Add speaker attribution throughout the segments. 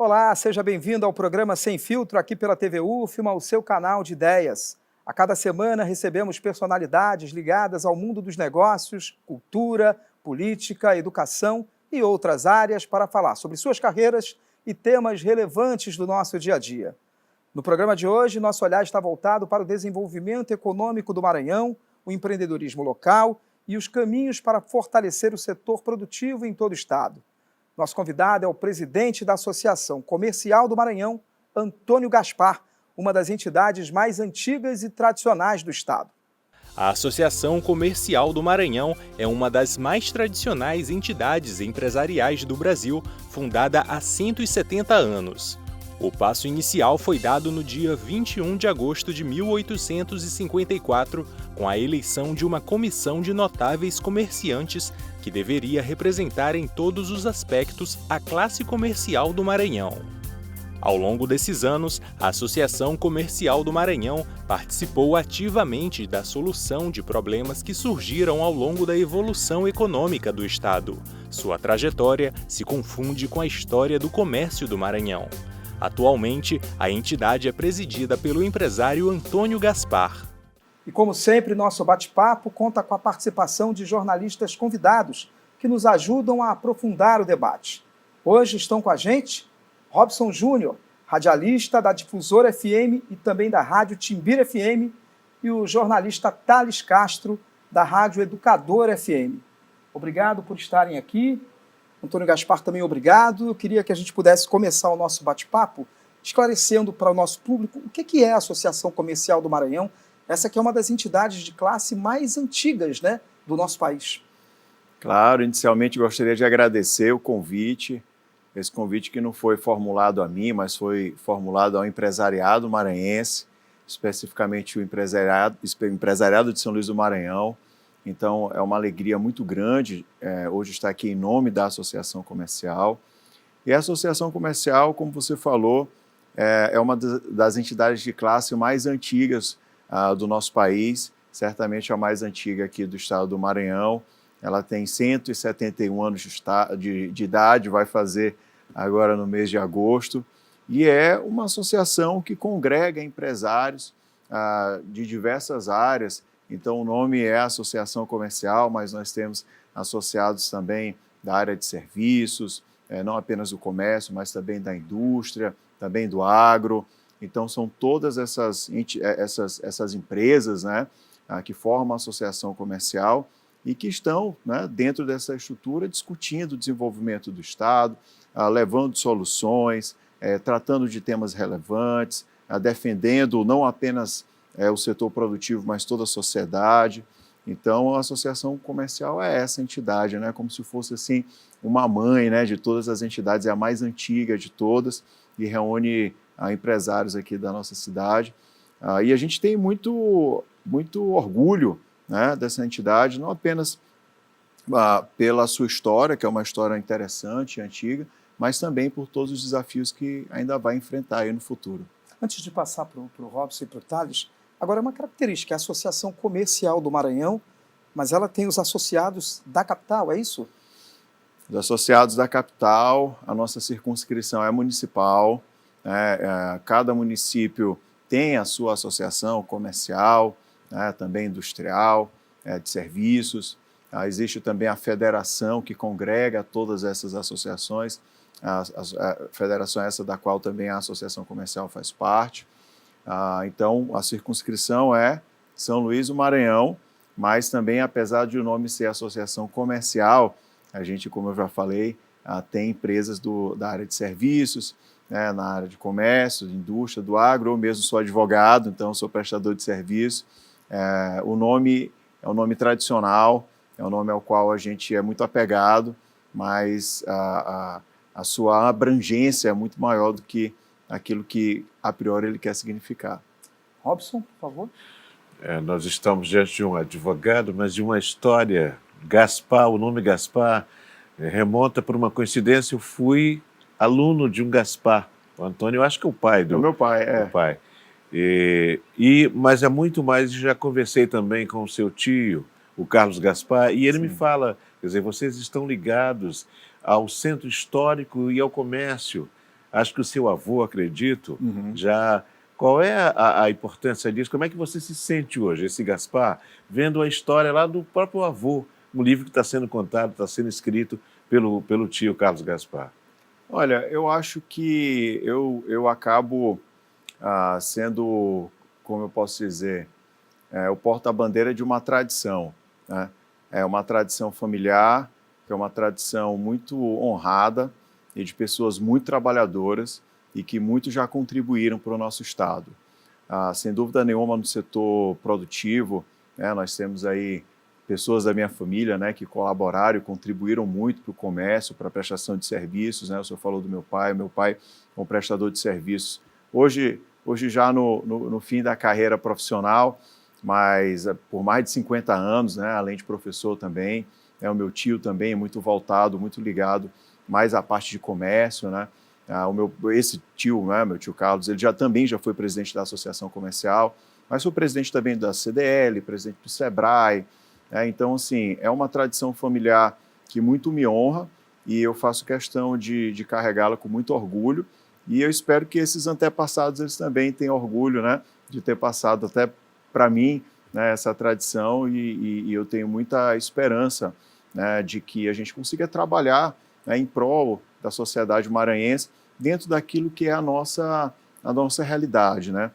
Speaker 1: Olá, seja bem-vindo ao programa Sem Filtro aqui pela TVU, o seu canal de ideias. A cada semana recebemos personalidades ligadas ao mundo dos negócios, cultura, política, educação e outras áreas para falar sobre suas carreiras e temas relevantes do nosso dia a dia. No programa de hoje, nosso olhar está voltado para o desenvolvimento econômico do Maranhão, o empreendedorismo local e os caminhos para fortalecer o setor produtivo em todo o estado. Nosso convidado é o presidente da Associação Comercial do Maranhão, Antônio Gaspar, uma das entidades mais antigas e tradicionais do estado.
Speaker 2: A Associação Comercial do Maranhão é uma das mais tradicionais entidades empresariais do Brasil, fundada há 170 anos. O passo inicial foi dado no dia 21 de agosto de 1854, com a eleição de uma comissão de notáveis comerciantes que deveria representar em todos os aspectos a classe comercial do Maranhão. Ao longo desses anos, a Associação Comercial do Maranhão participou ativamente da solução de problemas que surgiram ao longo da evolução econômica do estado. Sua trajetória se confunde com a história do comércio do Maranhão. Atualmente, a entidade é presidida pelo empresário Antônio Gaspar.
Speaker 1: E como sempre, nosso bate-papo conta com a participação de jornalistas convidados que nos ajudam a aprofundar o debate. Hoje estão com a gente Robson Júnior, radialista da Difusora FM e também da Rádio Timbira FM, e o jornalista Thales Castro, da Rádio Educador FM. Obrigado por estarem aqui. Antônio Gaspar, também obrigado. Eu queria que a gente pudesse começar o nosso bate-papo esclarecendo para o nosso público o que é a Associação Comercial do Maranhão. Essa que é uma das entidades de classe mais antigas, né, do nosso país.
Speaker 3: Claro, inicialmente gostaria de agradecer o convite, esse convite que não foi formulado a mim, mas foi formulado ao empresariado maranhense, especificamente o empresariado de São Luís do Maranhão. Então, é uma alegria muito grande hoje estar aqui em nome da Associação Comercial. E a Associação Comercial, como você falou, é uma das entidades de classe mais antigas do nosso país, certamente a mais antiga aqui do estado do Maranhão. Ela tem 171 anos de idade, vai fazer agora no mês de agosto, e é uma associação que congrega empresários de diversas áreas. Então, o nome é Associação Comercial, mas nós temos associados também da área de serviços, não apenas do comércio, mas também da indústria, também do agro. Então, são todas essas empresas, né, que formam a Associação Comercial e que estão, né, dentro dessa estrutura discutindo o desenvolvimento do Estado, levando soluções, tratando de temas relevantes, defendendo não apenas o setor produtivo, mas toda a sociedade. Então, a Associação Comercial é essa entidade, né, como se fosse assim, uma mãe, né, de todas as entidades, é a mais antiga de todas e reúne empresários aqui da nossa cidade. E a gente tem muito orgulho, né, dessa entidade, não apenas pela sua história, que é uma história interessante e antiga, mas também por todos os desafios que ainda vai enfrentar aí no futuro.
Speaker 1: Antes de passar para o Robson e para o Thales, agora é uma característica, a Associação Comercial do Maranhão, mas ela tem os associados da capital, é isso?
Speaker 3: Os associados da capital, a nossa circunscrição é municipal, né, cada município tem a sua associação comercial, né, também industrial, de serviços. Existe também a federação que congrega todas essas associações, a federação essa da qual também a Associação Comercial faz parte. Então, a circunscrição é São Luís do Maranhão, mas também, apesar de o nome ser Associação Comercial, a gente, como eu já falei, tem empresas da área de serviços, né, na área de comércio, de indústria, do agro, ou mesmo sou advogado, então sou prestador de serviço. O nome é um nome tradicional, é um nome ao qual a gente é muito apegado, mas a sua abrangência é muito maior do que aquilo que, a priori, ele quer significar.
Speaker 1: Robson, por favor.
Speaker 4: Nós estamos diante de um advogado, mas de uma história. Gaspar, o nome Gaspar, remonta por uma coincidência. Eu fui aluno de um Gaspar. O Antônio, eu acho que é o pai do...
Speaker 3: É o meu pai,
Speaker 4: O pai. Mas é muito mais, já conversei também com o seu tio, o Carlos Gaspar, e ele me fala, quer dizer, vocês estão ligados ao centro histórico e ao comércio. acho que o seu avô, acredito,
Speaker 3: Uhum.
Speaker 4: já... Qual é a importância disso? Como é que você se sente hoje, esse Gaspar, vendo a história lá do próprio avô, um livro que está sendo contado, está sendo escrito pelo tio Carlos Gaspar?
Speaker 3: Olha, eu acho que eu acabo sendo, como eu posso dizer, o porta-bandeira de uma tradição, né? É uma tradição familiar, que é uma tradição muito honrada e de pessoas muito trabalhadoras e que muito já contribuíram para o nosso Estado. Sem dúvida nenhuma, no setor produtivo, né, nós temos aí pessoas da minha família, né, que colaboraram e contribuíram muito para o comércio, para a prestação de serviços, né? O senhor falou do meu pai é um prestador de serviços. Hoje já no fim da carreira profissional, mas por mais de 50 anos, né, além de professor também, o meu tio também é muito voltado, muito ligado mais à parte de comércio, né? Esse tio, né, meu tio Carlos, ele também já foi presidente da Associação Comercial, mas foi presidente também da CDL, presidente do SEBRAE, né? Então, assim, é uma tradição familiar que muito me honra e eu faço questão de carregá-la com muito orgulho e eu espero que esses antepassados eles também tenham orgulho, né, de ter passado até para mim, né, essa tradição e eu tenho muita esperança, né, de que a gente consiga trabalhar, né, em prol da sociedade maranhense dentro daquilo que é a nossa realidade, né?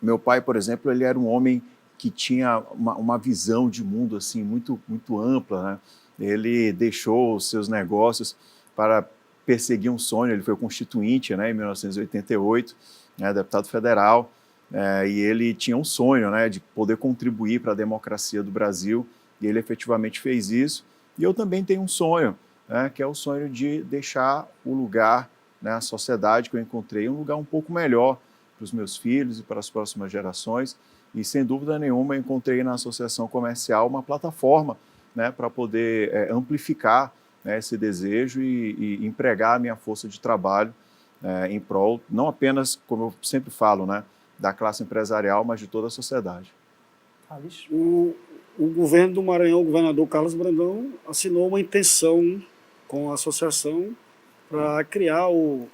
Speaker 3: Meu pai, por exemplo, ele era um homem que tinha uma visão de mundo assim muito muito ampla, né? Ele deixou os seus negócios para perseguir um sonho. Ele foi constituinte, né, em 1988, né, deputado federal, e ele tinha um sonho, né, de poder contribuir para a democracia do Brasil, e ele efetivamente fez isso. E eu também tenho um sonho, né, que é o sonho de deixar o lugar, né, a sociedade que eu encontrei, um lugar um pouco melhor para os meus filhos e para as próximas gerações. E, sem dúvida nenhuma, eu encontrei na Associação Comercial uma plataforma, né, para poder amplificar, né, esse desejo e empregar a minha força de trabalho em prol, não apenas, como eu sempre falo, né, da classe empresarial, mas de toda a sociedade.
Speaker 5: O governo do Maranhão, o governador Carlos Brandão, assinou uma intenção com a associação para criar o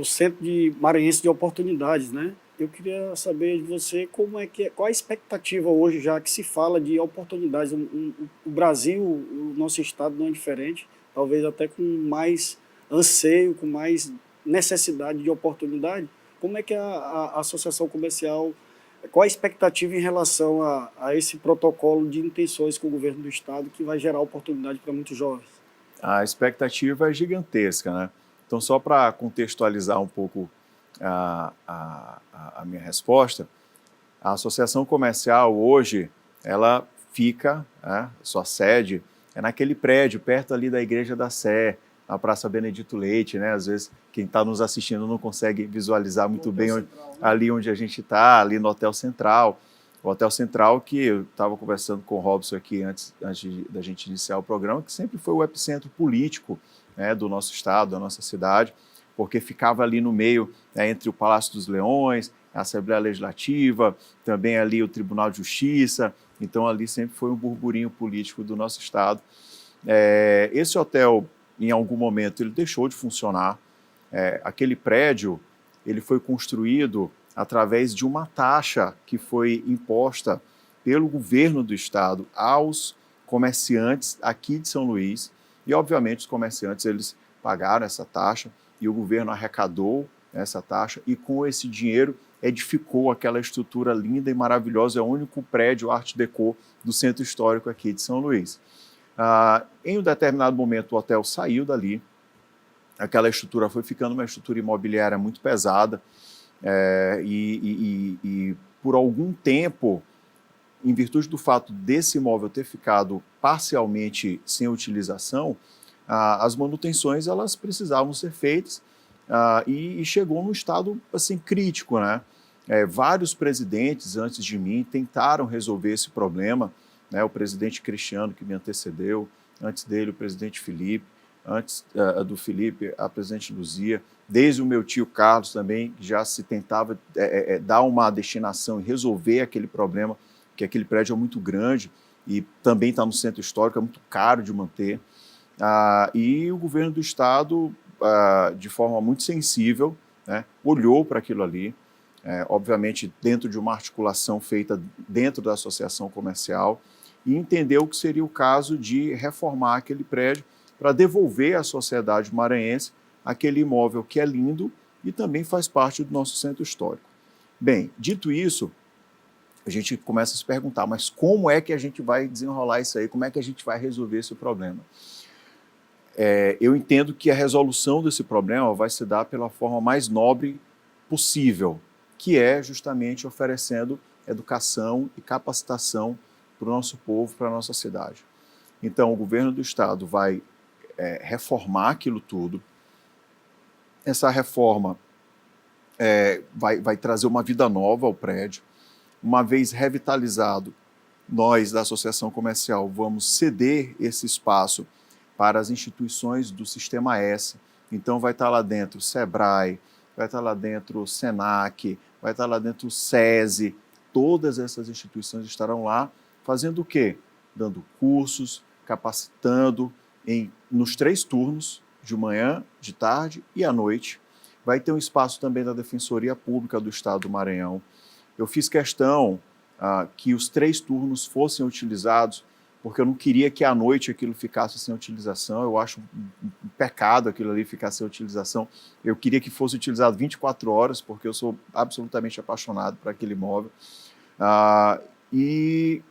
Speaker 5: Centro Maranhense de Oportunidades, né? Eu queria saber de você qual a expectativa hoje, já que se fala de oportunidades. O Brasil, o nosso estado não é diferente, talvez até com mais anseio, com mais necessidade de oportunidade. Como é que a associação comercial, qual a expectativa em relação a esse protocolo de intenções com o governo do estado que vai gerar oportunidade para muitos jovens?
Speaker 3: A expectativa é gigantesca, né? Então, só para contextualizar um pouco a minha resposta, a Associação Comercial hoje, ela fica, né, sua sede é naquele prédio, perto ali da Igreja da Sé, na Praça Benedito Leite, né? Às vezes quem está nos assistindo não consegue visualizar muito bem ali onde a gente está, ali no Hotel Central. O Hotel Central, que eu estava conversando com o Robson aqui antes da gente iniciar o programa, que sempre foi o epicentro político, né, do nosso estado, da nossa cidade, porque ficava ali no meio, né, entre o Palácio dos Leões, a Assembleia Legislativa, também ali o Tribunal de Justiça. Então ali sempre foi um burburinho político do nosso estado. Esse hotel, em algum momento, ele deixou de funcionar. Aquele prédio ele foi construído através de uma taxa que foi imposta pelo governo do estado aos comerciantes aqui de São Luís. E, obviamente, os comerciantes eles pagaram essa taxa e o governo arrecadou essa taxa e, com esse dinheiro, edificou aquela estrutura linda e maravilhosa. É o único prédio Art Deco do centro histórico aqui de São Luís. Em um determinado momento, o hotel saiu dali, aquela estrutura foi ficando uma estrutura imobiliária muito pesada, e por algum tempo, em virtude do fato desse imóvel ter ficado parcialmente sem utilização, as manutenções elas precisavam ser feitas, e chegou num estado assim, crítico, né? Vários presidentes antes de mim tentaram resolver esse problema, né? O presidente Cristiano, que me antecedeu, antes dele o presidente Felipe, antes do Felipe a presidente Luzia, desde o meu tio Carlos também, já se tentava dar uma destinação e resolver aquele problema, que aquele prédio é muito grande e também está no centro histórico, é muito caro de manter. E o governo do estado de forma muito sensível, né, olhou para aquilo ali, obviamente dentro de uma articulação feita dentro da associação comercial, e entendeu que seria o caso de reformar aquele prédio para devolver à sociedade maranhense aquele imóvel que é lindo e também faz parte do nosso centro histórico. Bem, dito isso, a gente começa a se perguntar, mas como é que a gente vai desenrolar isso aí? Como é que a gente vai resolver esse problema? Eu entendo que a resolução desse problema vai se dar pela forma mais nobre possível, que é justamente oferecendo educação e capacitação para o nosso povo, para a nossa cidade. Então, o governo do estado vai reformar aquilo tudo. Essa reforma vai trazer uma vida nova ao prédio. Uma vez revitalizado, nós da Associação Comercial vamos ceder esse espaço para as instituições do Sistema S. Então vai estar lá dentro o SEBRAE, vai estar lá dentro o SENAC, vai estar lá dentro o SESI. Todas essas instituições estarão lá fazendo o quê? Dando cursos, capacitando nos 3 turnos, de manhã, de tarde e à noite. Vai ter um espaço também da Defensoria Pública do Estado do Maranhão. Eu fiz questão que os 3 turnos fossem utilizados, porque eu não queria que à noite aquilo ficasse sem utilização. Eu acho um pecado aquilo ali ficar sem utilização. Eu queria que fosse utilizado 24 horas, porque eu sou absolutamente apaixonado por aquele imóvel. E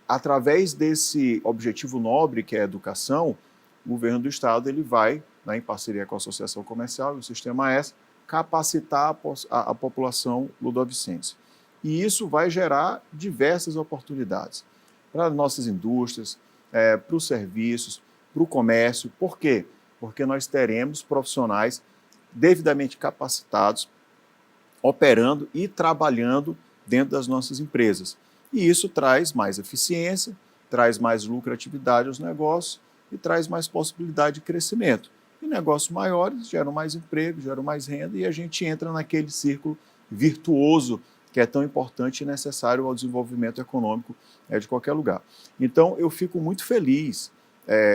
Speaker 3: através desse objetivo nobre, que é a educação, o governo do estado ele vai, né, em parceria com a Associação Comercial e o Sistema S, capacitar a população ludovicense. E isso vai gerar diversas oportunidades para as nossas indústrias, para os serviços, para o comércio. Por quê? Porque nós teremos profissionais devidamente capacitados, operando e trabalhando dentro das nossas empresas. E isso traz mais eficiência, traz mais lucratividade aos negócios e traz mais possibilidade de crescimento. E negócios maiores geram mais emprego, geram mais renda e a gente entra naquele círculo virtuoso que é tão importante e necessário ao desenvolvimento econômico de qualquer lugar. Então, eu fico muito feliz,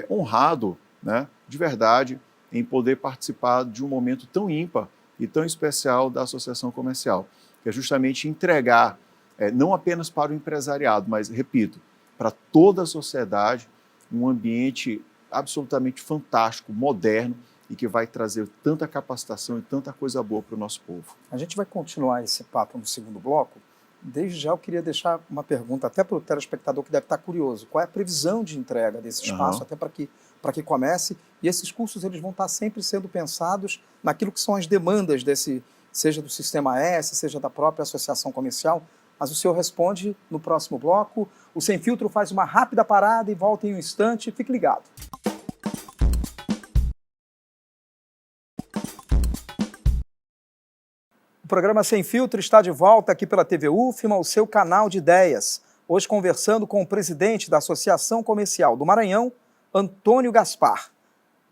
Speaker 3: honrado, né, de verdade, em poder participar de um momento tão ímpar e tão especial da Associação Comercial, que é justamente entregar, não apenas para o empresariado, mas, repito, para toda a sociedade, um ambiente absolutamente fantástico, moderno, e que vai trazer tanta capacitação e tanta coisa boa para o nosso povo.
Speaker 1: A gente vai continuar esse papo no segundo bloco. Desde já eu queria deixar uma pergunta até para o telespectador que deve estar curioso. Qual é a previsão de entrega desse espaço, até para que comece? E esses cursos eles vão estar sempre sendo pensados naquilo que são as demandas seja do Sistema S, seja da própria associação comercial. Mas o senhor responde no próximo bloco. O Sem Filtro faz uma rápida parada e volta em um instante. Fique ligado. O programa Sem Filtro está de volta aqui pela TV UFMA, o seu canal de ideias. Hoje conversando com o presidente da Associação Comercial do Maranhão, Antônio Gaspar.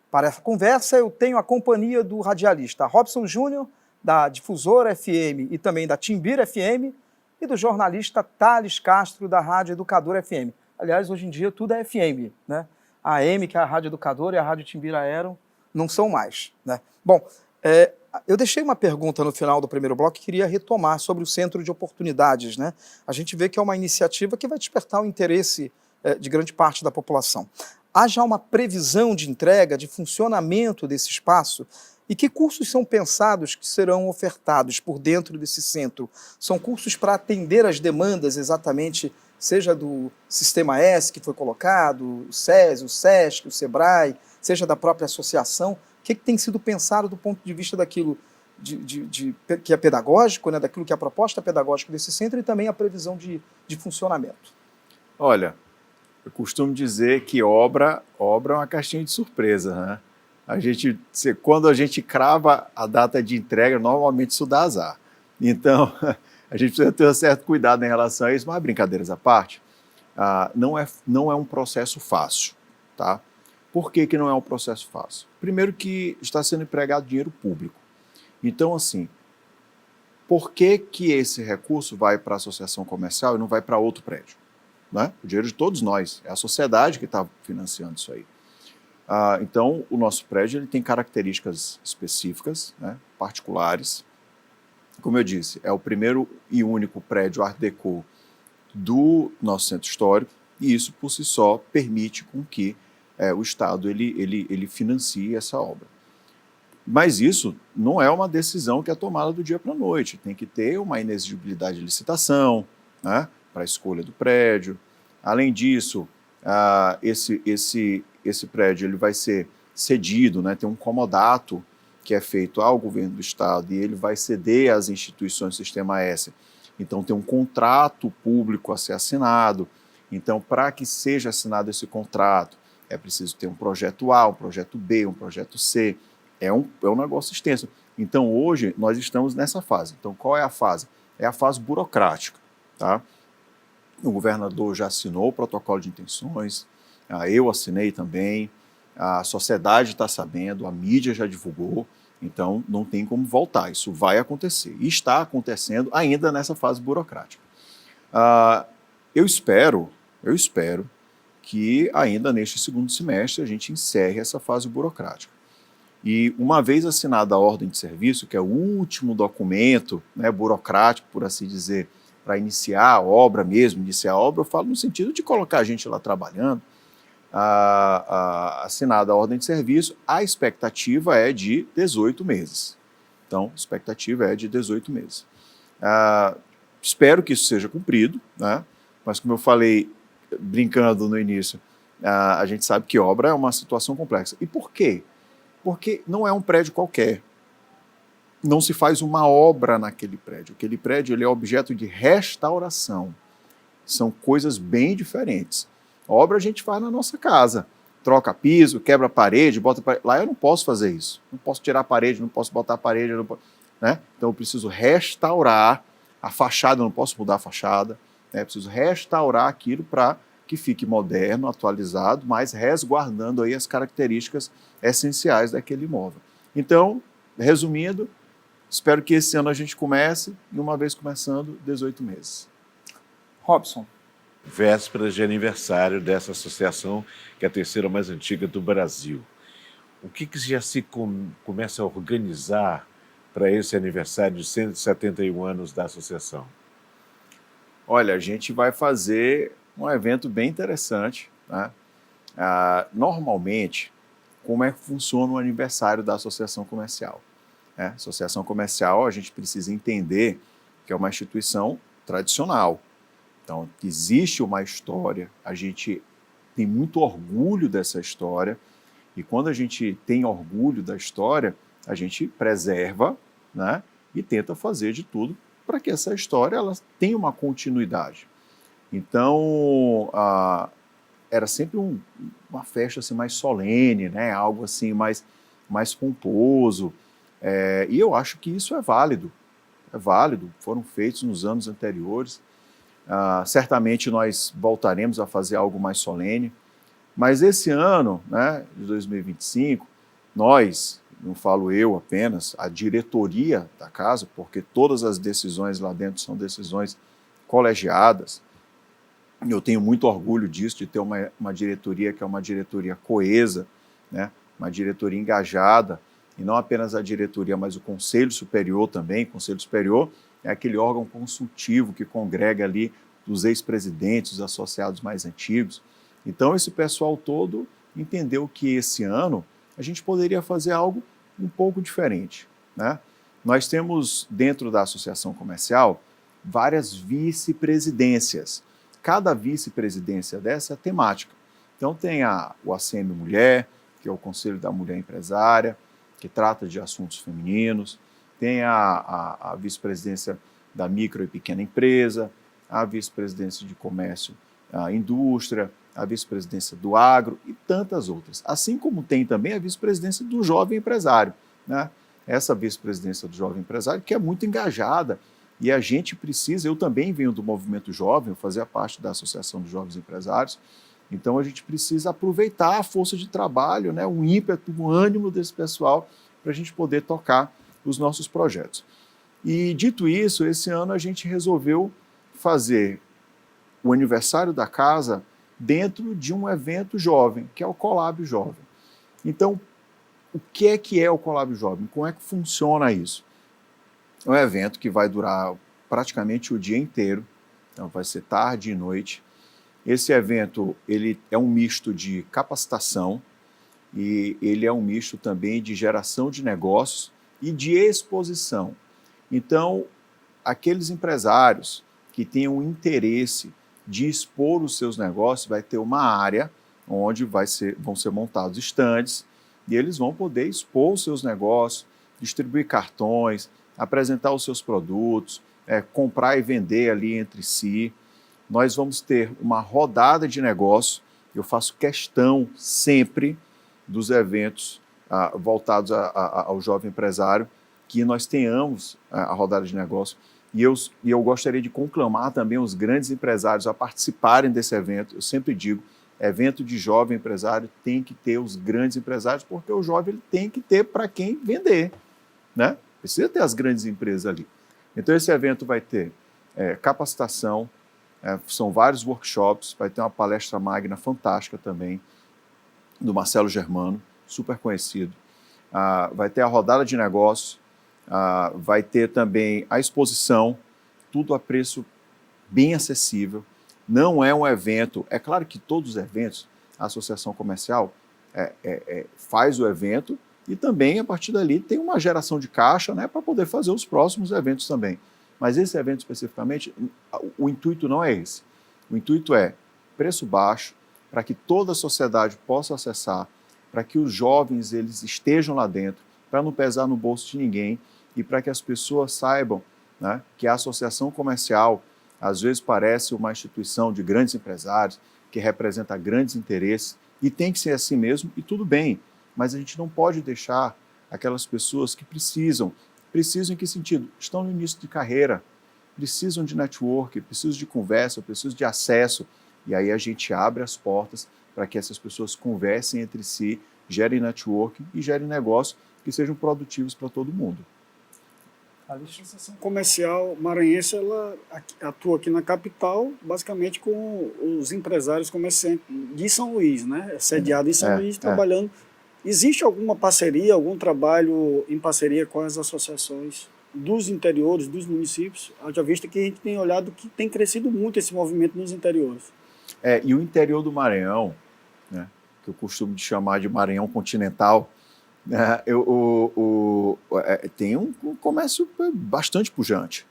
Speaker 1: Para essa conversa eu tenho a companhia do radialista Robson Júnior, da Difusora FM e também da Timbira FM, e do jornalista Thales Castro, da Rádio Educadora FM. Aliás, hoje em dia tudo é FM, né? A AM, que é a Rádio Educadora, e a Rádio Timbira Aero não são mais, né? Bom, eu deixei uma pergunta no final do primeiro bloco que queria retomar sobre o Centro de Oportunidades, né? A gente vê que é uma iniciativa que vai despertar o interesse de grande parte da população. Há já uma previsão de entrega, de funcionamento desse espaço? E que cursos são pensados que serão ofertados por dentro desse centro? São cursos para atender as demandas exatamente, seja do Sistema S que foi colocado, o SESI, o SESC, o SEBRAE, seja da própria associação? O que tem sido pensado do ponto de vista daquilo que é pedagógico, né, daquilo que é a proposta pedagógica desse centro e também a previsão de funcionamento?
Speaker 3: Olha, eu costumo dizer que obra é uma caixinha de surpresa, né? Quando a gente crava a data de entrega, normalmente isso dá azar. Então, a gente precisa ter um certo cuidado em relação a isso, mas brincadeiras à parte, não é um processo fácil, tá? Por que não é um processo fácil? Primeiro que está sendo empregado dinheiro público. Então, assim, por que esse recurso vai para a associação comercial e não vai para outro prédio? Né? O dinheiro de todos nós, é a sociedade que está financiando isso aí. Então, o nosso prédio ele tem características específicas, né, particulares. Como eu disse, é o primeiro e único prédio Art Deco do nosso centro histórico, e isso, por si só, permite com que o Estado ele financie essa obra. Mas isso não é uma decisão que é tomada do dia para a noite. Tem que ter uma inexigibilidade de licitação, né, para a escolha do prédio. Além disso, esse prédio ele vai ser cedido, né, tem um comodato que é feito ao governo do Estado e ele vai ceder às instituições do Sistema S. Então tem um contrato público a ser assinado. Então, para que seja assinado esse contrato, é preciso ter um projeto A, um projeto B, um projeto C. É um negócio extenso. Então, hoje, nós estamos nessa fase. Então, qual é a fase? É a fase burocrática. Tá? O governador já assinou o protocolo de intenções, eu assinei também, a sociedade está sabendo, a mídia já divulgou, então não tem como voltar, isso vai acontecer. E está acontecendo ainda nessa fase burocrática. Eu espero que ainda neste segundo semestre a gente encerre essa fase burocrática. E uma vez assinada a ordem de serviço, que é o último documento, né, burocrático, por assim dizer, para iniciar a obra mesmo, eu falo no sentido de colocar a gente lá trabalhando, assinada a ordem de serviço, a expectativa é de 18 meses. Então, a expectativa é de 18 meses. Espero que isso seja cumprido, né? Mas como eu falei, brincando no início, a gente sabe que obra é uma situação complexa. E por quê? Porque não é um prédio qualquer. Não se faz uma obra naquele prédio. Aquele prédio ele é objeto de restauração. São coisas bem diferentes. A obra a gente faz na nossa casa. Troca piso, quebra a parede, bota a parede. Lá eu não posso fazer isso. Não posso tirar a parede, não posso botar a parede. Né? Então eu preciso restaurar a fachada, eu não posso mudar a fachada. Né? Eu preciso restaurar aquilo para que fique moderno, atualizado, mas resguardando aí as características essenciais daquele imóvel. Então, resumindo, espero que esse ano a gente comece, e uma vez começando, 18 meses.
Speaker 1: Robson.
Speaker 4: Vésperas de aniversário dessa associação, que é a terceira mais antiga do Brasil. O que já se começa a organizar para esse aniversário de 171 anos da associação?
Speaker 3: Olha, a gente vai fazer um evento bem interessante. Né? Normalmente, como é que funciona o aniversário da associação comercial? Associação comercial, a gente precisa entender que é uma instituição tradicional. Então, existe uma história, a gente tem muito orgulho dessa história, e quando a gente tem orgulho da história, a gente preserva, né, e tenta fazer de tudo para que essa história ela tenha uma continuidade. Então, era sempre uma festa assim, mais solene, né, algo assim mais pomposo, e eu acho que isso é válido, foram feitos nos anos anteriores. Certamente nós voltaremos a fazer algo mais solene, mas esse ano, né, de 2025, nós, não falo eu apenas, a diretoria da casa, porque todas as decisões lá dentro são decisões colegiadas, eu tenho muito orgulho disso, de ter uma diretoria que é uma diretoria coesa, né, uma diretoria engajada, e não apenas a diretoria, mas o Conselho Superior também. O Conselho Superior é aquele órgão consultivo que congrega ali os ex-presidentes, os associados mais antigos. Então, esse pessoal todo entendeu que esse ano a gente poderia fazer algo um pouco diferente. Né? Nós temos, dentro da associação comercial, várias vice-presidências. Cada vice-presidência dessa é temática. Então, tem o ACM Mulher, que é o Conselho da Mulher Empresária, que trata de assuntos femininos, tem a vice-presidência da micro e pequena empresa, a vice-presidência de comércio, a indústria, a vice-presidência do agro e tantas outras. Assim como tem também a vice-presidência do jovem empresário. Né? Essa vice-presidência do jovem empresário que é muito engajada e a gente precisa, eu também venho do movimento jovem, eu fazia parte da Associação dos Jovens Empresários, então a gente precisa aproveitar a força de trabalho, né, o ímpeto, o ânimo desse pessoal para a gente poder tocar os nossos projetos. E dito isso, esse ano a gente resolveu fazer o aniversário da casa dentro de um evento jovem, que é o Colab Jovem. Então, o que é o Colab Jovem? Como é que funciona isso? É um evento que vai durar praticamente o dia inteiro, então vai ser tarde e noite. Esse evento ele é um misto de capacitação e ele é um misto também de geração de negócios e de exposição. Então, aqueles empresários que tenham interesse de expor os seus negócios, vai ter uma área onde vão ser montados estandes e eles vão poder expor os seus negócios, distribuir cartões, apresentar os seus produtos, comprar e vender ali entre si. Nós vamos ter uma rodada de negócio. Eu faço questão sempre dos eventos voltados ao jovem empresário, que nós tenhamos a rodada de negócio. E eu gostaria de conclamar também os grandes empresários a participarem desse evento. Eu sempre digo, evento de jovem empresário tem que ter os grandes empresários, porque o jovem ele tem que ter para quem vender, né? Precisa ter as grandes empresas ali. Então esse evento vai ter capacitação, são vários workshops, vai ter uma palestra magna fantástica também, do Marcelo Germano, super conhecido. Vai ter a rodada de negócios, vai ter também a exposição, tudo a preço bem acessível. Não é um evento, é claro que todos os eventos, a associação comercial faz o evento e também, a partir dali, tem uma geração de caixa, né, para poder fazer os próximos eventos também. Mas esse evento especificamente, o intuito não é esse. O intuito é preço baixo, para que toda a sociedade possa acessar, para que os jovens eles estejam lá dentro, para não pesar no bolso de ninguém e para que as pessoas saibam, né, que a associação comercial às vezes parece uma instituição de grandes empresários, que representa grandes interesses, e tem que ser assim mesmo, e tudo bem, mas a gente não pode deixar aquelas pessoas que precisam em que sentido? Estão no início de carreira, precisam de network, precisam de conversa, precisam de acesso, e aí a gente abre as portas para que essas pessoas conversem entre si, gerem network e gerem negócios que sejam produtivos para todo mundo.
Speaker 5: A Associação Comercial Maranhense ela atua aqui na capital, basicamente com os empresários comerciantes de São Luís, né? É sediado em São Luís, trabalhando. Existe alguma parceria, algum trabalho em parceria com as associações dos interiores, dos municípios? Haja vista que a gente tem olhado que tem crescido muito esse movimento nos interiores.
Speaker 3: E o interior do Maranhão, né, que eu costumo chamar de Maranhão continental, tem um comércio bastante pujante,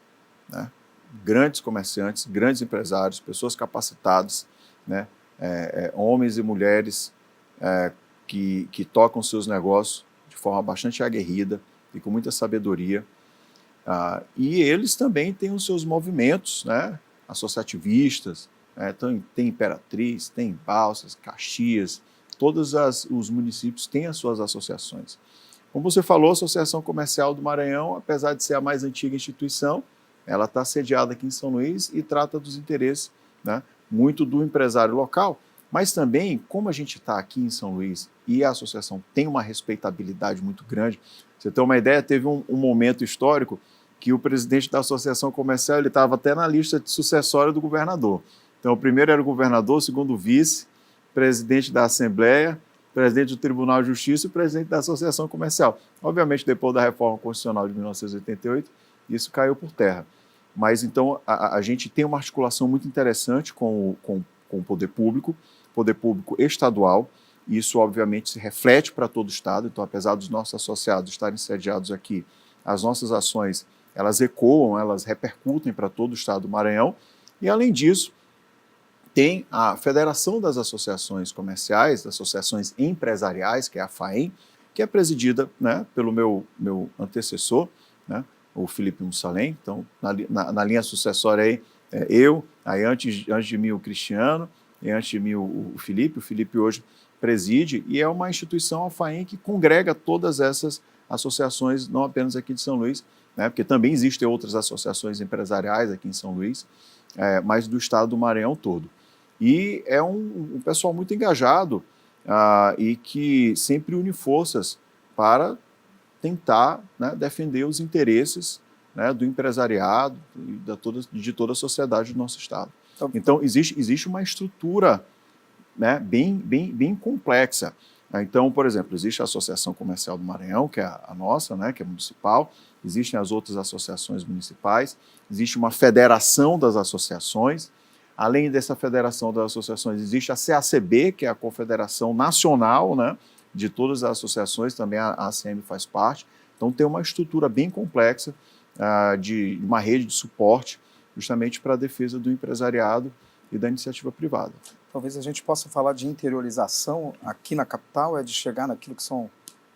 Speaker 3: né? Grandes comerciantes, grandes empresários, pessoas capacitadas, né? Homens e mulheres que tocam seus negócios de forma bastante aguerrida e com muita sabedoria. E eles também têm os seus movimentos, né, associativistas, tem Imperatriz, tem Balsas, Caxias, todos os municípios têm as suas associações. Como você falou, a Associação Comercial do Maranhão, apesar de ser a mais antiga instituição, ela está sediada aqui em São Luís e trata dos interesses, né, muito do empresário local, mas também, como a gente está aqui em São Luís e a associação tem uma respeitabilidade muito grande, você tem uma ideia, teve um momento histórico que o presidente da Associação Comercial ele estava até na lista de sucessória do governador. Então, o primeiro era o governador, o segundo o vice, presidente da Assembleia, presidente do Tribunal de Justiça e presidente da Associação Comercial. Obviamente, depois da Reforma Constitucional de 1988, isso caiu por terra. Mas, então, a gente tem uma articulação muito interessante com o poder público estadual, e isso, obviamente, se reflete para todo o Estado. Então, apesar dos nossos associados estarem sediados aqui, as nossas ações, elas ecoam, elas repercutem para todo o Estado do Maranhão, e, além disso, tem a Federação das Associações Comerciais, das Associações Empresariais, que é a FAEM, que é presidida, né, pelo meu antecessor, né, o Felipe Mussalem. Então, na linha sucessória aí, eu, aí antes de mim o Cristiano, e antes de mim o Felipe. O Felipe hoje preside, e é uma instituição, a FAEM, que congrega todas essas associações, não apenas aqui de São Luís, né, porque também existem outras associações empresariais aqui em São Luís, mas do estado do Maranhão todo. E é um pessoal muito engajado e que sempre une forças para tentar, né, defender os interesses, né, do empresariado e de toda a sociedade do nosso estado. Então, existe uma estrutura, né, bem complexa. Então, por exemplo, existe a Associação Comercial do Maranhão, que é a nossa, né, que é municipal, existem as outras associações municipais, existe uma federação das associações, além dessa federação das associações, existe a CACB, que é a Confederação Nacional, né, de todas as associações, também a ACM faz parte, então tem uma estrutura bem complexa de uma rede de suporte justamente para a defesa do empresariado e da iniciativa privada.
Speaker 1: Talvez a gente possa falar de interiorização aqui na capital, de chegar naquilo que são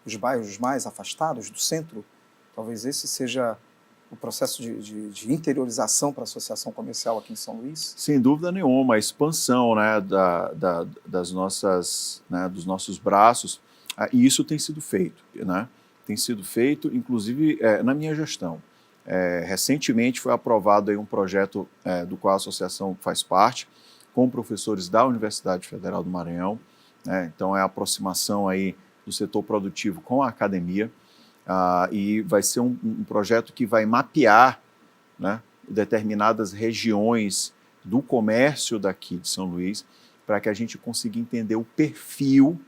Speaker 1: os bairros mais afastados do centro. Talvez esse seja o processo de interiorização para a associação comercial aqui em São Luís?
Speaker 3: Sem dúvida nenhuma, a expansão, né, dos nossos braços, e isso tem sido feito, né? Tem sido feito, inclusive, na minha gestão. Recentemente foi aprovado aí um projeto do qual a associação faz parte, com professores da Universidade Federal do Maranhão, né? Então é a aproximação aí do setor produtivo com a academia, e vai ser um projeto que vai mapear, né, determinadas regiões do comércio daqui de São Luís, para que a gente consiga entender o perfil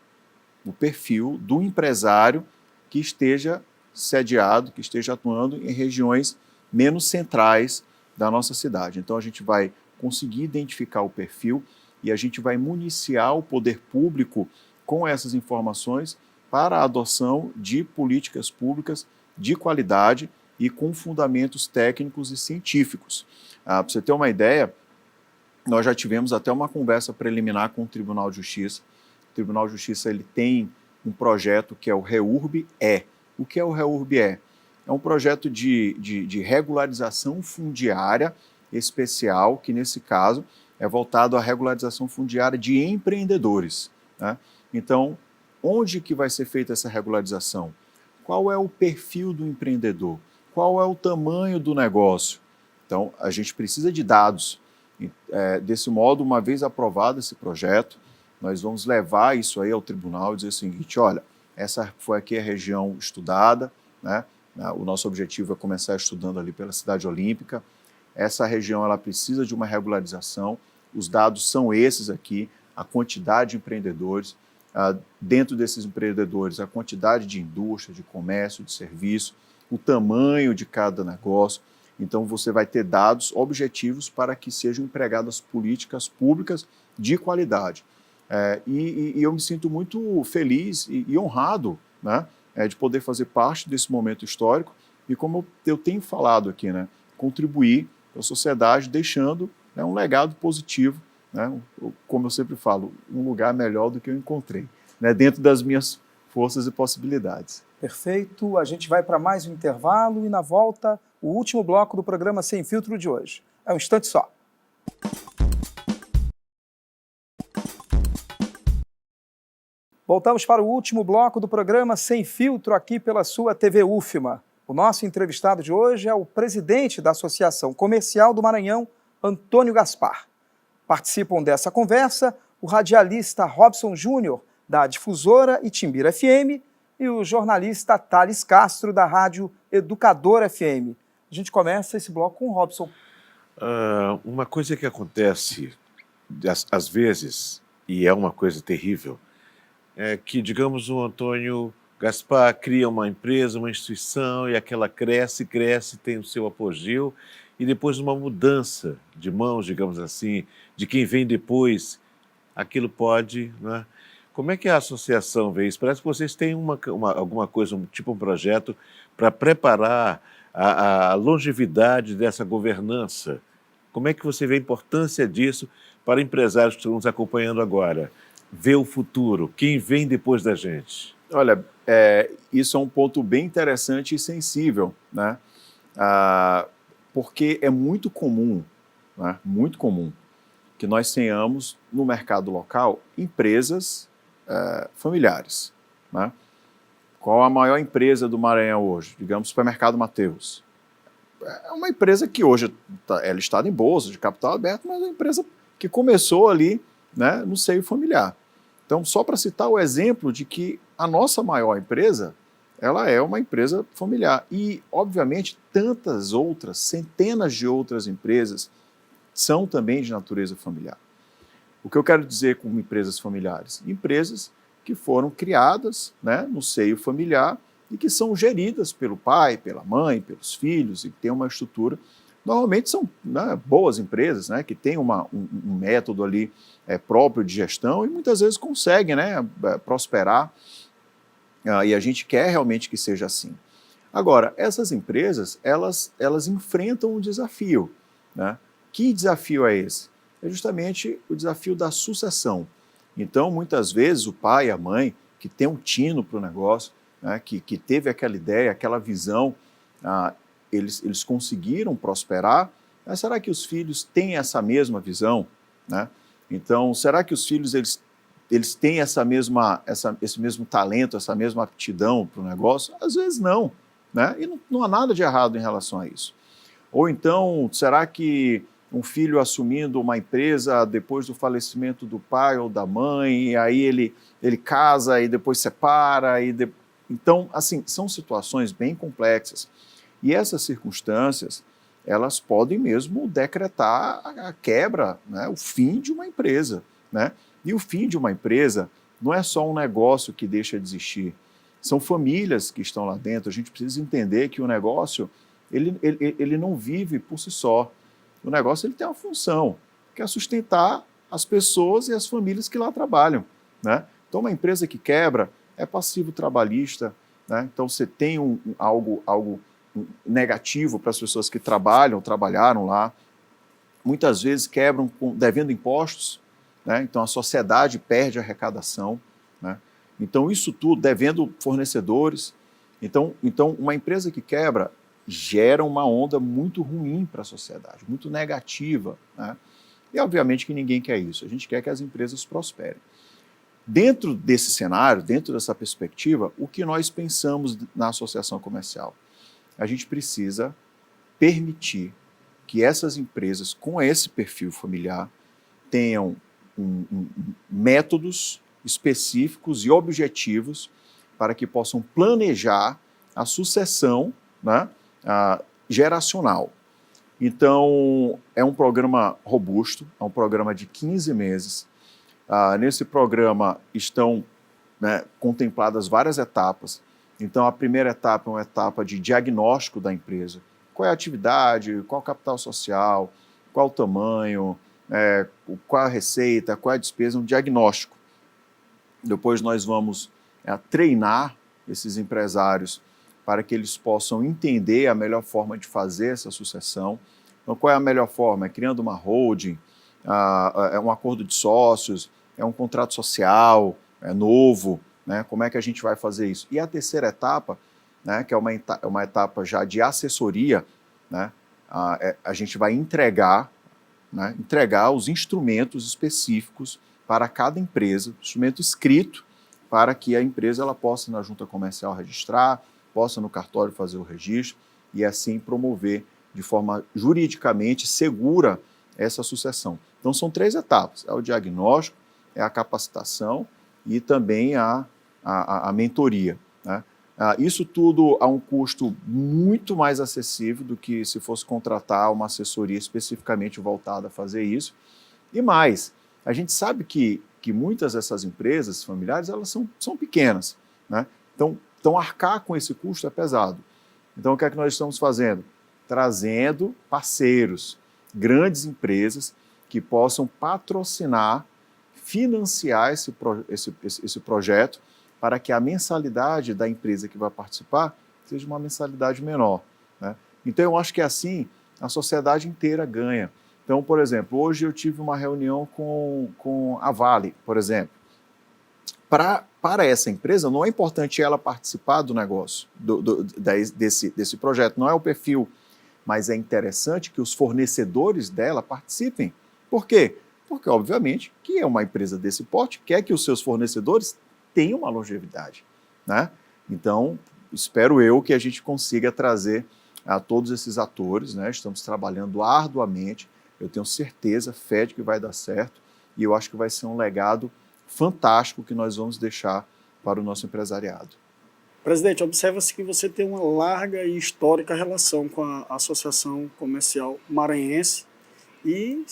Speaker 3: do empresário que esteja sediado, que esteja atuando em regiões menos centrais da nossa cidade. Então a gente vai conseguir identificar o perfil e a gente vai municiar o poder público com essas informações para a adoção de políticas públicas de qualidade e com fundamentos técnicos e científicos. Para você ter uma ideia, nós já tivemos até uma conversa preliminar com o Tribunal de Justiça. O Tribunal de Justiça ele tem um projeto que é o REURB-E. O que é o REURB-E? É um projeto de regularização fundiária especial, que nesse caso é voltado à regularização fundiária de empreendedores, né? Então, onde que vai ser feita essa regularização? Qual é o perfil do empreendedor? Qual é o tamanho do negócio? Então, a gente precisa de dados. Desse modo, uma vez aprovado esse projeto, nós vamos levar isso aí ao tribunal e dizer o seguinte: olha, essa foi aqui a região estudada, né? O nosso objetivo é começar estudando ali pela Cidade Olímpica. Essa região ela precisa de uma regularização, os dados são esses aqui, a quantidade de empreendedores, dentro desses empreendedores, a quantidade de indústria, de comércio, de serviço, o tamanho de cada negócio. Então você vai ter dados objetivos para que sejam empregadas políticas públicas de qualidade. E eu me sinto muito feliz e honrado, né, de poder fazer parte desse momento histórico e, como eu tenho falado aqui, né, contribuir para a sociedade, deixando, né, um legado positivo, né, como eu sempre falo, um lugar melhor do que eu encontrei, né, dentro das minhas forças e possibilidades.
Speaker 1: Perfeito, a gente vai para mais um intervalo e na volta o último bloco do programa Sem Filtro de hoje. É um instante só. Voltamos para o último bloco do programa Sem Filtro aqui pela sua TV UFMA. O nosso entrevistado de hoje é o presidente da Associação Comercial do Maranhão, Antônio Gaspar. Participam dessa conversa o radialista Robson Júnior, da Difusora Itimbira FM, e o jornalista Thales Castro, da Rádio Educador FM. A gente começa esse bloco com o Robson.
Speaker 4: Uma coisa que acontece, às vezes, e é uma coisa terrível, é que, digamos, o Antônio Gaspar cria uma empresa, uma instituição, e aquela cresce, tem o seu apogeu, e depois uma mudança de mãos, digamos assim, de quem vem depois, aquilo pode, né? Como é que a associação vê isso? Parece que vocês têm alguma coisa, um projeto para preparar a longevidade dessa governança. Como é que você vê a importância disso para empresários que estão nos acompanhando agora? Ver o futuro, quem vem depois da gente?
Speaker 3: Olha, isso é um ponto bem interessante e sensível, né? Porque é muito comum, né? Muito comum, que nós tenhamos no mercado local empresas familiares, né? Qual a maior empresa do Maranhão hoje? Digamos, Supermercado Mateus. É uma empresa que hoje ela está em bolsa, de capital aberto, mas é uma empresa que começou ali, né, no seio familiar. Então, só para citar o exemplo de que a nossa maior empresa, ela é uma empresa familiar. E, obviamente, tantas outras, centenas de outras empresas são também de natureza familiar. O que eu quero dizer com empresas familiares? Empresas que foram criadas, né, no seio familiar e que são geridas pelo pai, pela mãe, pelos filhos e que tem uma estrutura. Normalmente são, né, boas empresas, né, que têm um método ali próprio de gestão e muitas vezes conseguem, né, prosperar, e a gente quer realmente que seja assim. Agora, essas empresas, elas enfrentam um desafio, né? Que desafio é esse? É justamente o desafio da sucessão. Então, muitas vezes, o pai e a mãe, que tem um tino para o negócio, né, que teve aquela ideia, aquela visão, eles conseguiram prosperar, mas será que os filhos têm essa mesma visão, né? Então, será que os filhos eles têm esse mesmo talento, essa mesma aptidão para o negócio? Às vezes não, né? E não há nada de errado em relação a isso. Ou então, será que um filho assumindo uma empresa depois do falecimento do pai ou da mãe, e aí ele casa e depois separa, então, assim, são situações bem complexas. E essas circunstâncias, elas podem mesmo decretar a quebra, né, o fim de uma empresa, né? E o fim de uma empresa não é só um negócio que deixa de existir, são famílias que estão lá dentro. A gente precisa entender que o negócio, ele não vive por si só. O negócio ele tem uma função, que é sustentar as pessoas e as famílias que lá trabalham, né? Então, uma empresa que quebra é passivo trabalhista, né? Então, você tem algo negativo para as pessoas que trabalharam lá. Muitas vezes quebram devendo impostos, né? Então, a sociedade perde a arrecadação, né? Então, isso tudo devendo fornecedores. Então, uma empresa que quebra gera uma onda muito ruim para a sociedade, muito negativa, né? E, obviamente, que ninguém quer isso. A gente quer que as empresas prosperem. Dentro desse cenário, dentro dessa perspectiva, o que nós pensamos na associação comercial? A gente precisa permitir que essas empresas com esse perfil familiar tenham métodos específicos e objetivos para que possam planejar a sucessão, né, geracional. Então, é um programa robusto, é um programa de 15 meses. Nesse programa estão, né, contempladas várias etapas. Então, a primeira etapa é uma etapa de diagnóstico da empresa. Qual é a atividade, qual é o capital social, qual o tamanho, qual a receita, qual é a despesa, um diagnóstico. Depois nós vamos treinar esses empresários para que eles possam entender a melhor forma de fazer essa sucessão. Então, qual é a melhor forma? É criando uma holding, é um acordo de sócios, é um contrato social, é novo, né? Como é que a gente vai fazer isso? E a terceira etapa, né, que é uma etapa já de assessoria, né, a gente vai entregar os instrumentos específicos para cada empresa, instrumento escrito, para que a empresa ela possa na junta comercial registrar, possa no cartório fazer o registro e assim promover de forma juridicamente segura essa sucessão. Então são 3 etapas, é o diagnóstico, é a capacitação e também a mentoria, né? Isso tudo a um custo muito mais acessível do que se fosse contratar uma assessoria especificamente voltada a fazer isso. E mais, a gente sabe que muitas dessas empresas familiares elas são pequenas, né? Então arcar com esse custo é pesado. Então o que é que nós estamos fazendo? Trazendo parceiros, grandes empresas que possam patrocinar, financiar esse projeto para que a mensalidade da empresa que vai participar seja uma mensalidade menor, né? Então eu acho que assim a sociedade inteira ganha. Então, por exemplo, hoje eu tive uma reunião com a Vale, por exemplo. Para essa empresa não é importante ela participar do negócio, desse projeto, não é o perfil, mas é interessante que os fornecedores dela participem. Por quê? Porque, obviamente, que é uma empresa desse porte, quer que os seus fornecedores tenham uma longevidade, né? Então, espero eu que a gente consiga trazer a todos esses atores, né? Estamos trabalhando arduamente, eu tenho certeza, fé de que vai dar certo, e eu acho que vai ser um legado fantástico que nós vamos deixar para o nosso empresariado.
Speaker 5: Presidente, observa-se que você tem uma larga e histórica relação com a Associação Comercial Maranhense e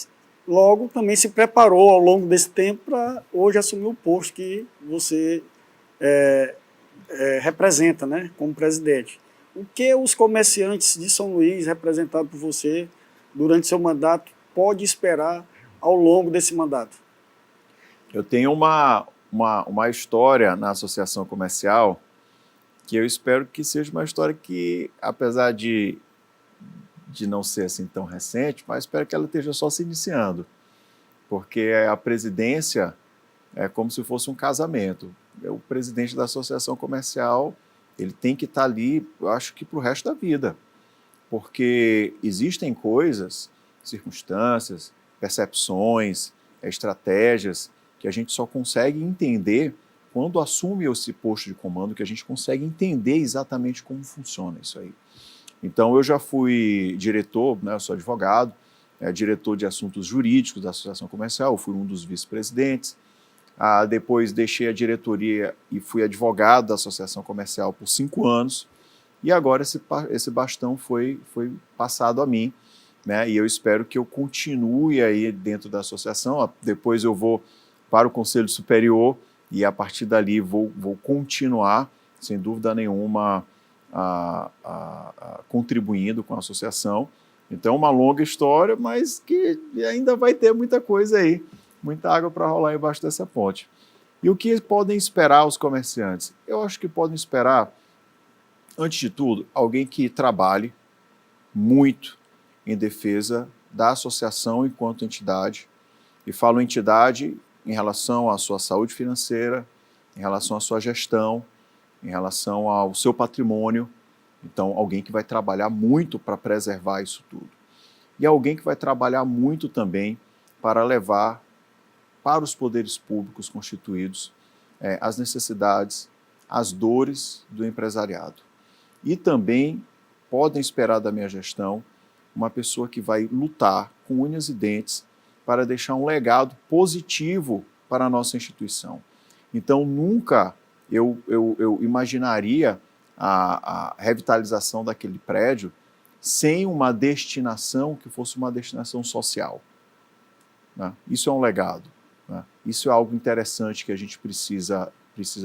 Speaker 5: logo também se preparou ao longo desse tempo para hoje assumir o posto que você representa, né, como presidente. O que os comerciantes de São Luís, representados por você durante seu mandato, pode esperar ao longo desse mandato?
Speaker 3: Eu tenho uma história na associação comercial que eu espero que seja uma história que, apesar de não ser assim tão recente, mas espero que ela esteja só se iniciando, porque a presidência é como se fosse um casamento. O presidente da associação comercial, ele tem que estar ali, eu acho que para o resto da vida, porque existem coisas, circunstâncias, percepções, estratégias que a gente só consegue entender quando assume esse posto de comando, que a gente consegue entender exatamente como funciona isso aí. Então, eu já fui diretor, né, eu sou advogado, diretor de assuntos jurídicos da Associação Comercial, eu fui um dos vice-presidentes. Depois deixei a diretoria e fui advogado da Associação Comercial por 5 anos. E agora esse bastão foi passado a mim, né, e eu espero que eu continue aí dentro da associação. Depois eu vou para o Conselho Superior e a partir dali vou continuar, sem dúvida nenhuma, contribuindo com a associação. Então, uma longa história, mas que ainda vai ter muita coisa aí, muita água para rolar embaixo dessa ponte. E o que podem esperar os comerciantes? Eu acho que podem esperar, antes de tudo, alguém que trabalhe muito em defesa da associação enquanto entidade. E falo entidade em relação à sua saúde financeira, em relação à sua gestão, em relação ao seu patrimônio. Então, alguém que vai trabalhar muito para preservar isso tudo. E alguém que vai trabalhar muito também para levar para os poderes públicos constituídos as necessidades, as dores do empresariado. E também podem esperar da minha gestão uma pessoa que vai lutar com unhas e dentes para deixar um legado positivo para a nossa instituição. Então, nunca eu imaginaria a revitalização daquele prédio sem uma destinação que fosse uma destinação social, né? Isso é um legado, né? Isso é algo interessante que a gente precisa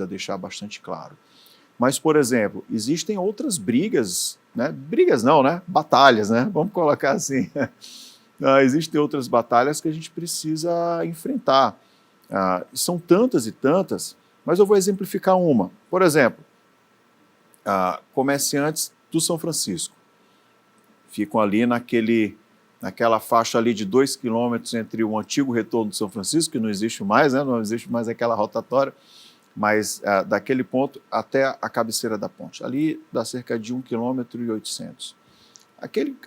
Speaker 3: deixar bastante claro. Mas, por exemplo, existem outras brigas, né? Brigas não, né? Batalhas, né? Vamos colocar assim. Existem outras batalhas que a gente precisa enfrentar. São tantas e tantas, mas eu vou exemplificar uma. Por exemplo, comerciantes do São Francisco ficam ali naquela faixa ali de 2 quilômetros entre o antigo retorno de São Francisco, que não existe mais, né? Não existe mais aquela rotatória, mas daquele ponto até a cabeceira da ponte. Ali dá cerca de 1,8 km.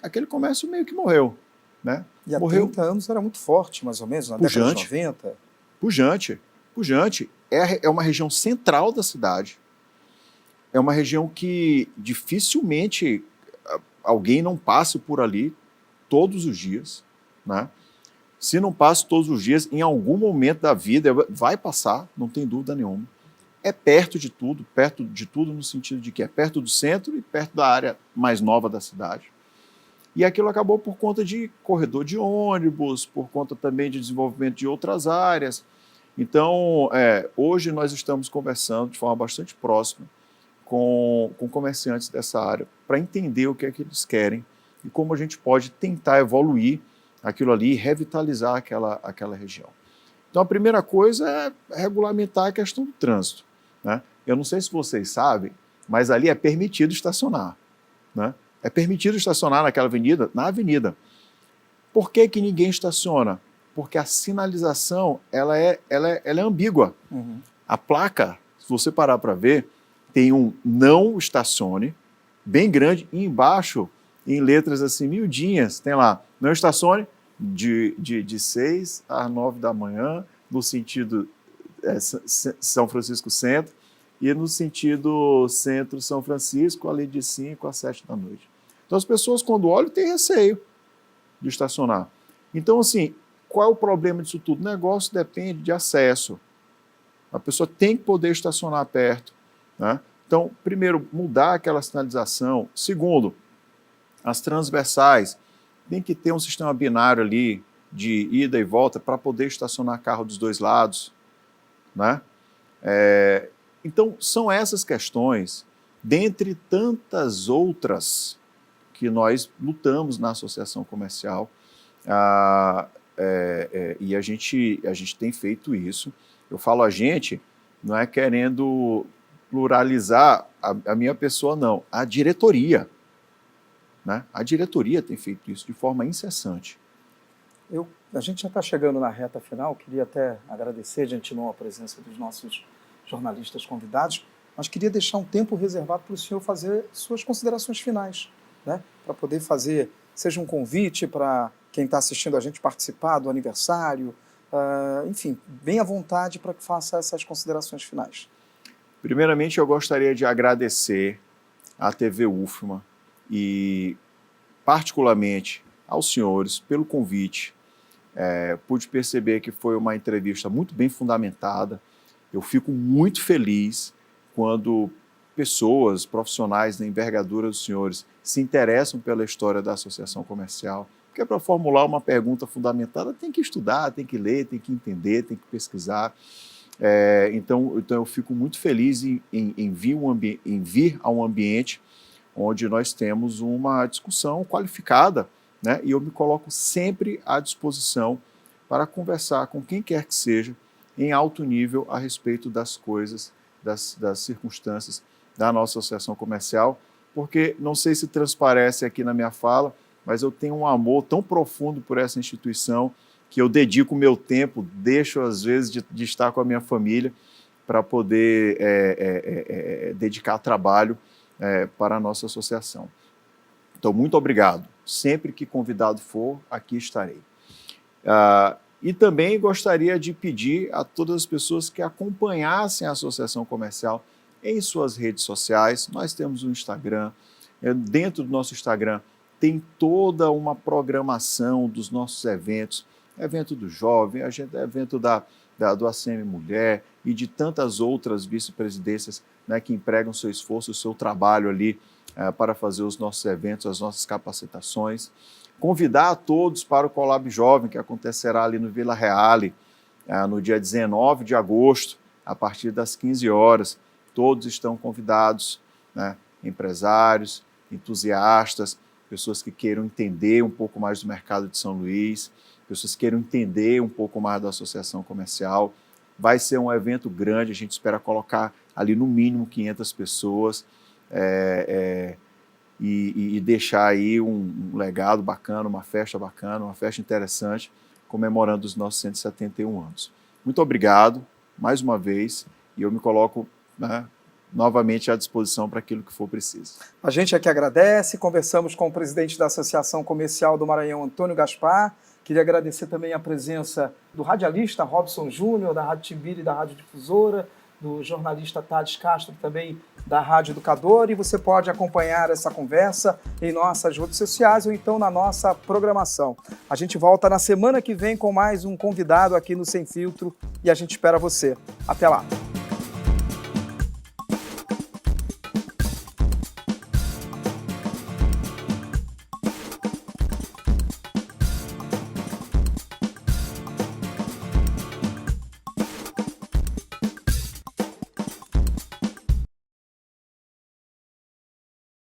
Speaker 3: Aquele comércio meio que morreu, né?
Speaker 1: E há
Speaker 3: morreu.
Speaker 1: 30 anos era muito forte, mais ou menos, na década de 90.
Speaker 3: Pujante. É uma região central da cidade. É uma região que dificilmente alguém não passe por ali todos os dias, né? Se não passa todos os dias, em algum momento da vida vai passar, não tem dúvida nenhuma. É perto de tudo no sentido de que é perto do centro e perto da área mais nova da cidade. E aquilo acabou por conta de corredor de ônibus, por conta também de desenvolvimento de outras áreas. Então, hoje nós estamos conversando de forma bastante próxima com comerciantes dessa área para entender o que é que eles querem e como a gente pode tentar evoluir aquilo ali e revitalizar aquela região. Então, a primeira coisa é regulamentar a questão do trânsito, né? Eu não sei se vocês sabem, mas ali é permitido estacionar, né? É permitido estacionar naquela avenida, na avenida. Por que ninguém estaciona? Porque a sinalização ela é ambígua.
Speaker 1: Uhum.
Speaker 3: A placa, se você parar para ver, tem um não estacione, bem grande, e embaixo, em letras assim, miudinhas, tem lá, não estacione de 6 às 9 da manhã, no sentido São Francisco Centro, e no sentido Centro São Francisco, ali de 5 às 7 da noite. Então as pessoas, quando olham, têm receio de estacionar. Então, assim, qual é o problema disso tudo? O negócio depende de acesso. A pessoa tem que poder estacionar perto, né? Então, primeiro, mudar aquela sinalização. Segundo, as transversais. Tem que ter um sistema binário ali, de ida e volta para poder estacionar carro dos dois lados, né? Então, são essas questões, dentre tantas outras que nós lutamos na associação comercial, e a gente tem feito isso. Eu falo a gente, não é querendo pluralizar a minha pessoa, não. A diretoria, né? A diretoria tem feito isso de forma incessante.
Speaker 1: A gente já está chegando na reta final, queria até agradecer de antemão a presença dos nossos jornalistas convidados, mas queria deixar um tempo reservado para o senhor fazer suas considerações finais, né? Para poder fazer, seja um convite para quem está assistindo a gente participar do aniversário, enfim, bem à vontade para que faça essas considerações finais.
Speaker 3: Primeiramente, eu gostaria de agradecer à TV UFMA e, particularmente, aos senhores pelo convite. Pude perceber que foi uma entrevista muito bem fundamentada. Eu fico muito feliz quando pessoas, profissionais da envergadura dos senhores se interessam pela história da associação comercial, porque para formular uma pergunta fundamentada tem que estudar, tem que ler, tem que entender, tem que pesquisar. Então eu fico muito feliz em vir a um ambiente onde nós temos uma discussão qualificada, né? E eu me coloco sempre à disposição para conversar com quem quer que seja em alto nível a respeito das coisas, das circunstâncias da nossa associação comercial, porque não sei se transparece aqui na minha fala, mas eu tenho um amor tão profundo por essa instituição que eu dedico o meu tempo, deixo às vezes de estar com a minha família para poder dedicar trabalho para a nossa associação. Então, muito obrigado. Sempre que convidado for, aqui estarei. E também gostaria de pedir a todas as pessoas que acompanhassem a Associação Comercial em suas redes sociais. Nós temos um Instagram. Dentro do nosso Instagram tem toda uma programação dos nossos eventos, evento do jovem, evento do ACM Mulher e de tantas outras vice-presidências, né, que empregam seu esforço, o seu trabalho ali para fazer os nossos eventos, as nossas capacitações. Convidar a todos para o Colab Jovem, que acontecerá ali no Vila Reale, no dia 19 de agosto, a partir das 15 horas. Todos estão convidados, né, empresários, entusiastas, pessoas que queiram entender um pouco mais do mercado de São Luís, pessoas que queiram entender um pouco mais da associação comercial. Vai ser um evento grande, a gente espera colocar ali no mínimo 500 pessoas e deixar aí um legado bacana, uma festa interessante, comemorando os nossos 171 anos. Muito obrigado, mais uma vez, e eu me coloco, né, novamente à disposição para aquilo que for preciso.
Speaker 1: A gente aqui agradece, conversamos com o presidente da Associação Comercial do Maranhão, Antônio Gaspar. Queria agradecer também a presença do radialista Robson Júnior, da Rádio Timbira e da Rádio Difusora, do jornalista Thales Castro, também da Rádio Educador, e você pode acompanhar essa conversa em nossas redes sociais ou então na nossa programação. A gente volta na semana que vem com mais um convidado aqui no Sem Filtro e a gente espera você. Até lá!